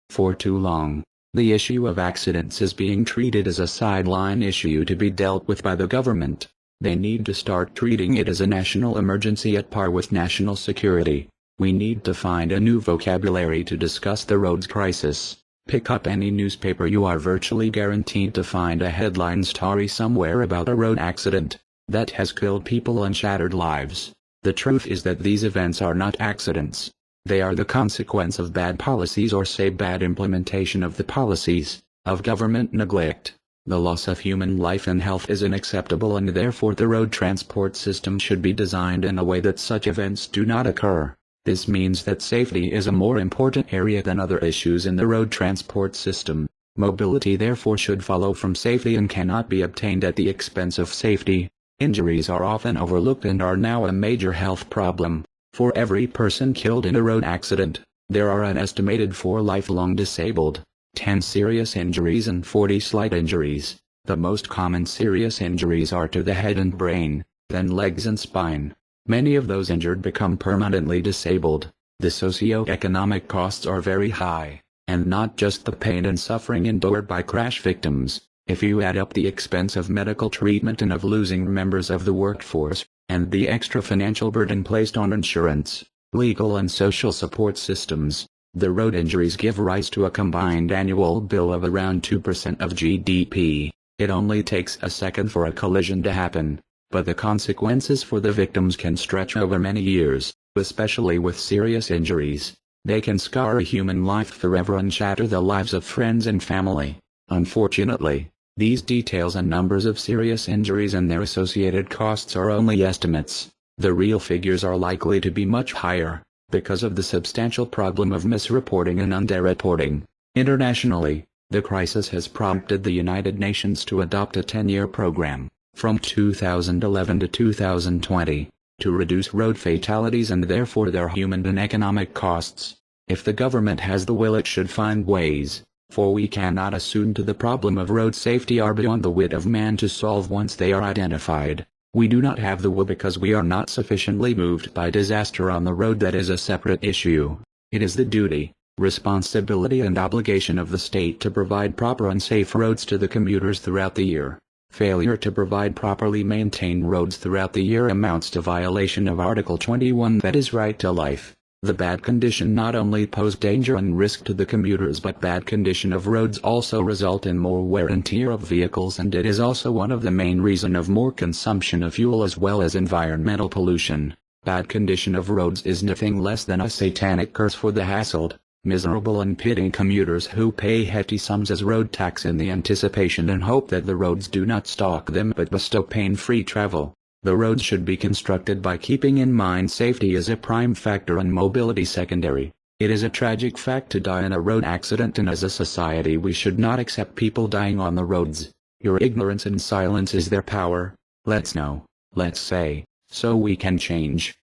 For too long, the issue of accidents is being treated as a sideline issue to be dealt with by the government. They need to start treating it as a national emergency at par with national security. We need to find a new vocabulary to discuss the roads crisis. Pick up any newspaper, you are virtually guaranteed to find a headline story somewhere about a road accident that has killed people and shattered lives. The truth is that these events are not accidents. They are the consequence of bad policies, or say bad implementation of the policies, of government neglect. The loss of human life and health is unacceptable, and therefore the road transport system should be designed in a way that such events do not occur. This means that safety is a more important area than other issues in the road transport system. Mobility therefore should follow from safety and cannot be obtained at the expense of safety. Injuries are often overlooked and are now a major health problem. For every person killed in a road accident, there are an estimated 4 lifelong disabled, 10 serious injuries and 40 slight injuries. The most common serious injuries are to the head and brain, then legs and spine. Many of those injured become permanently disabled. The socio-economic costs are very high, and not just the pain and suffering endured by crash victims. If you add up the expense of medical treatment and of losing members of the workforce, and the extra financial burden placed on insurance, legal and social support systems, the road injuries give rise to a combined annual bill of around 2% of GDP. It only takes a second for a collision to happen, but the consequences for the victims can stretch over many years, especially with serious injuries. They can scar a human life forever and shatter the lives of friends and family. Unfortunately, these details and numbers of serious injuries and their associated costs are only estimates. The real figures are likely to be much higher, because of the substantial problem of misreporting and underreporting. Internationally, the crisis has prompted the United Nations to adopt a 10-year program, from 2011 to 2020, to reduce road fatalities and therefore their human and economic costs. If the government has the will, it should find ways, for we cannot assume the problem of road safety are beyond the wit of man to solve once they are identified. We do not have the will because we are not sufficiently moved by disaster on the road. That is a separate issue. It is the duty, responsibility and obligation of the state to provide proper and safe roads to the commuters throughout the year. Failure to provide properly maintained roads throughout the year amounts to violation of Article 21, that is right to life. The bad condition not only pose danger and risk to the commuters, but bad condition of roads also result in more wear and tear of vehicles, and it is also one of the main reason of more consumption of fuel as well as environmental pollution. Bad condition of roads is nothing less than a satanic curse for the hassled, miserable and pitying commuters who pay hefty sums as road tax in the anticipation and hope that the roads do not stalk them but bestow pain-free travel. The roads should be constructed by keeping in mind safety as a prime factor and mobility secondary. It is a tragic fact to die in a road accident, and as a society we should not accept people dying on the roads. Your ignorance and silence is their power. Let's know, let's say, so we can change.